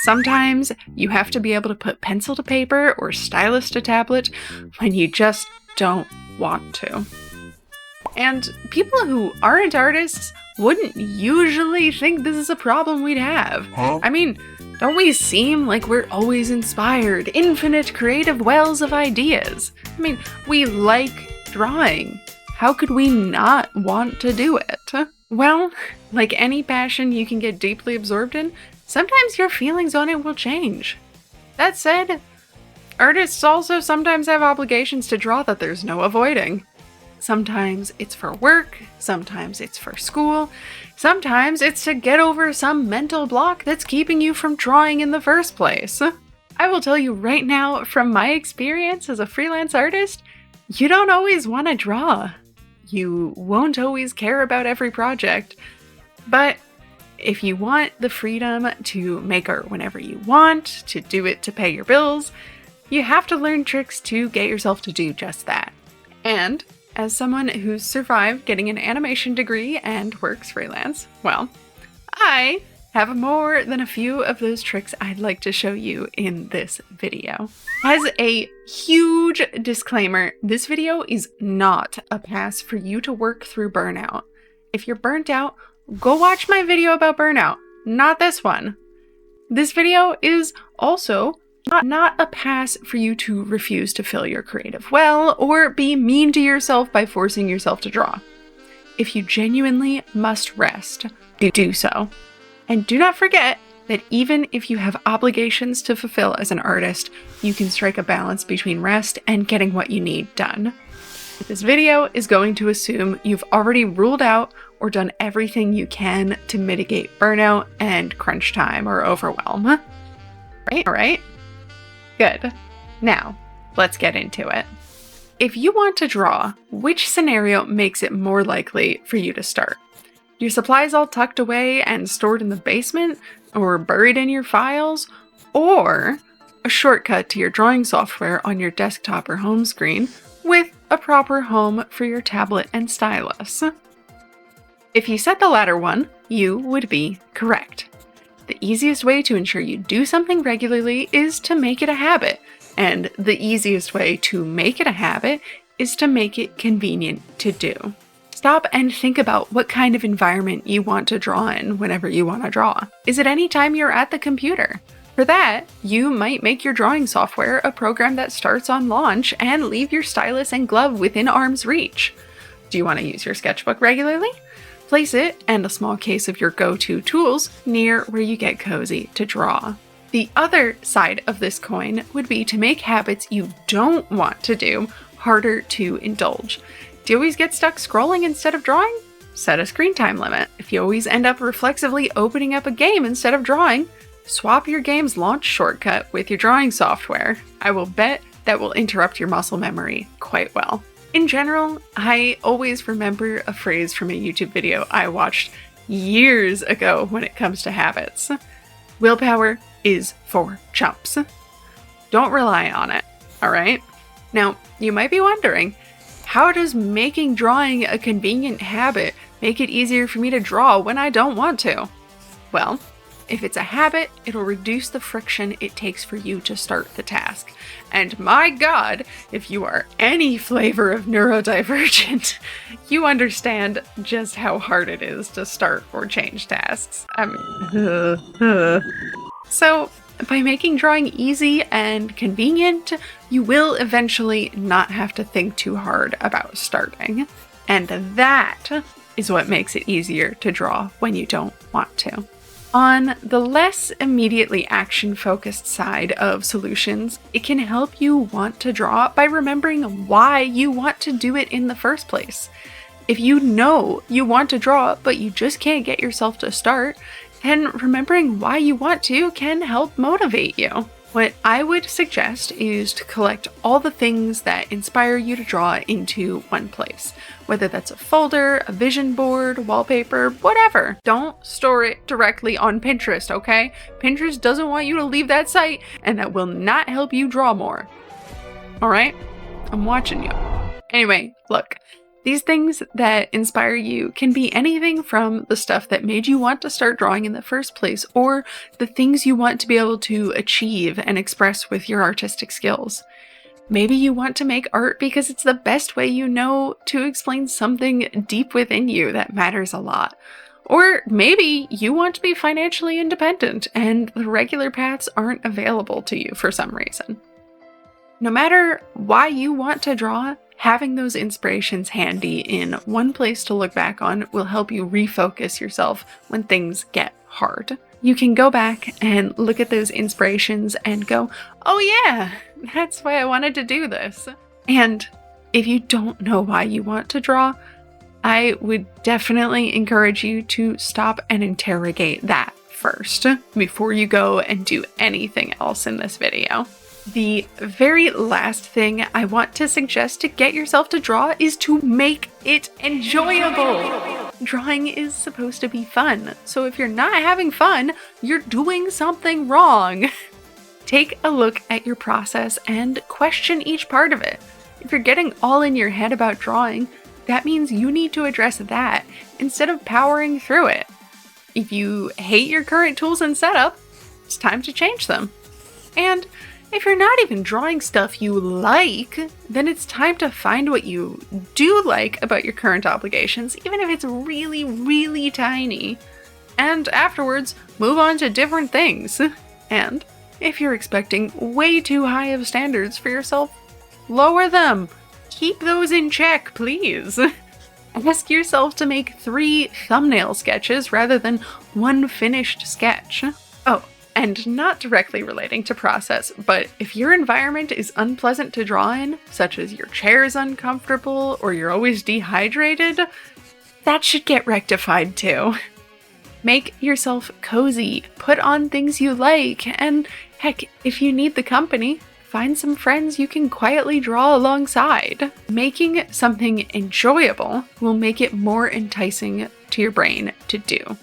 Sometimes you have to be able to put pencil to paper or stylus to tablet when you just don't want to. And people who aren't artists wouldn't usually think this is a problem we'd have. I mean, don't we seem like we're always inspired, infinite creative wells of ideas? I mean, we like drawing. How could we not want to do it? Well, like any passion you can get deeply absorbed in, sometimes your feelings on it will change. That said, artists also sometimes have obligations to draw that there's no avoiding. Sometimes it's for work, sometimes it's for school, sometimes it's to get over some mental block that's keeping you from drawing in the first place. I will tell you right now, from my experience as a freelance artist, you don't always want to draw. You won't always care about every project, but if you want the freedom to make art whenever you want, to do it to pay your bills, you have to learn tricks to get yourself to do just that. And as someone who's survived getting an animation degree and works freelance, well, I have more than a few of those tricks I'd like to show you in this video. As a huge disclaimer, this video is not a pass for you to work through burnout. If you're burnt out, go watch my video about burnout, not this one. This video is also not a pass for you to refuse to fill your creative well or be mean to yourself by forcing yourself to draw. If you genuinely must rest, do so. And do not forget that even if you have obligations to fulfill as an artist, you can strike a balance between rest and getting what you need done. This video is going to assume you've already ruled out or done everything you can to mitigate burnout and crunch time or overwhelm. Right? All right? Good. Now, let's get into it. If you want to draw, which scenario makes it more likely for you to start? Your supplies all tucked away and stored in the basement, or buried in your files, or a shortcut to your drawing software on your desktop or home screen with a proper home for your tablet and stylus? If you said the latter one, you would be correct. The easiest way to ensure you do something regularly is to make it a habit, and the easiest way to make it a habit is to make it convenient to do. Stop and think about what kind of environment you want to draw in whenever you want to draw. Is it any time you're at the computer? For that, you might make your drawing software a program that starts on launch and leave your stylus and glove within arm's reach. Do you want to use your sketchbook regularly? Place it and a small case of your go-to tools near where you get cozy to draw. The other side of this coin would be to make habits you don't want to do harder to indulge. Do you always get stuck scrolling instead of drawing? Set a screen time limit. If you always end up reflexively opening up a game instead of drawing, swap your game's launch shortcut with your drawing software. I will bet that will interrupt your muscle memory quite well. In general, I always remember a phrase from a YouTube video I watched years ago when it comes to habits. Willpower is for chumps. Don't rely on it, alright? Now, you might be wondering, how does making drawing a convenient habit make it easier for me to draw when I don't want to? Well, if it's a habit, it'll reduce the friction it takes for you to start the task. And my God, if you are any flavor of neurodivergent, you understand just how hard it is to start or change tasks. So, by making drawing easy and convenient, you will eventually not have to think too hard about starting. And that is what makes it easier to draw when you don't want to. On the less immediately action-focused side of solutions, it can help you want to draw by remembering why you want to do it in the first place. If you know you want to draw, but you just can't get yourself to start, then remembering why you want to can help motivate you. What I would suggest is to collect all the things that inspire you to draw into one place. Whether that's a folder, a vision board, wallpaper, whatever. Don't store it directly on Pinterest, okay? Pinterest doesn't want you to leave that site, and that will not help you draw more. Alright? I'm watching you. Anyway, look. These things that inspire you can be anything from the stuff that made you want to start drawing in the first place, or the things you want to be able to achieve and express with your artistic skills. Maybe you want to make art because it's the best way you know to explain something deep within you that matters a lot. Or maybe you want to be financially independent and the regular paths aren't available to you for some reason. No matter why you want to draw, having those inspirations handy in one place to look back on will help you refocus yourself when things get hard. You can go back and look at those inspirations and go, oh yeah, that's why I wanted to do this. And if you don't know why you want to draw, I would definitely encourage you to stop and interrogate that first before you go and do anything else in this video. The very last thing I want to suggest to get yourself to draw is to make it enjoyable. Drawing is supposed to be fun, so if you're not having fun, you're doing something wrong. Take a look at your process and question each part of it. If you're getting all in your head about drawing, that means you need to address that instead of powering through it. If you hate your current tools and setup, it's time to change them. And if you're not even drawing stuff you like, then it's time to find what you do like about your current obligations, even if it's really, really tiny. And afterwards, move on to different things. And if you're expecting way too high of standards for yourself, lower them. Keep those in check, please. Ask yourself to make 3 thumbnail sketches rather than 1 finished sketch. Oh, and not directly relating to process, but if your environment is unpleasant to draw in, such as your chair is uncomfortable or you're always dehydrated, that should get rectified too. Make yourself cozy, put on things you like, and heck, if you need the company, find some friends you can quietly draw alongside. Making something enjoyable will make it more enticing to your brain to do.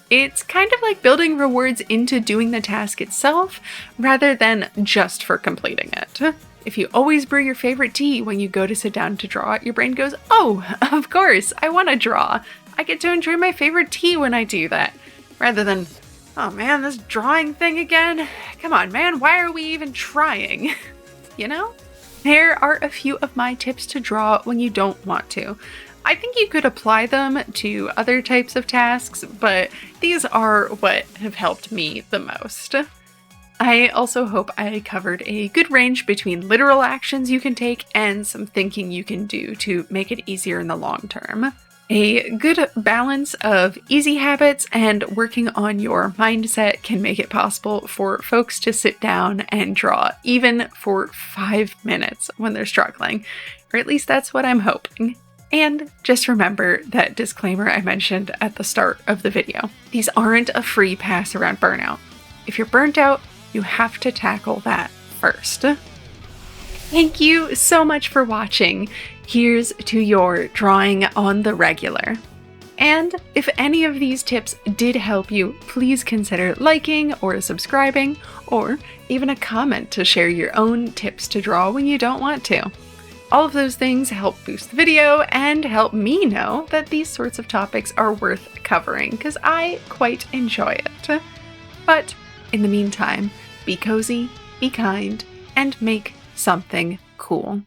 It's kind of like building rewards into doing the task itself, rather than just for completing it. If you always brew your favorite tea when you go to sit down to draw, your brain goes, oh, of course, I want to draw. I get to enjoy my favorite tea when I do that. Rather than, oh man, this drawing thing again? Come on, man, why are we even trying? You know? There are a few of my tips to draw when you don't want to. I think you could apply them to other types of tasks, but these are what have helped me the most. I also hope I covered a good range between literal actions you can take and some thinking you can do to make it easier in the long term. A good balance of easy habits and working on your mindset can make it possible for folks to sit down and draw, even for 5 minutes when they're struggling, or at least that's what I'm hoping. And just remember that disclaimer I mentioned at the start of the video. These aren't a free pass around burnout. If you're burnt out, you have to tackle that first. Thank you so much for watching. Here's to your drawing on the regular. And if any of these tips did help you, please consider liking or subscribing, or even a comment to share your own tips to draw when you don't want to. All of those things help boost the video and help me know that these sorts of topics are worth covering, because I quite enjoy it. But in the meantime, be cozy, be kind, and make something cool.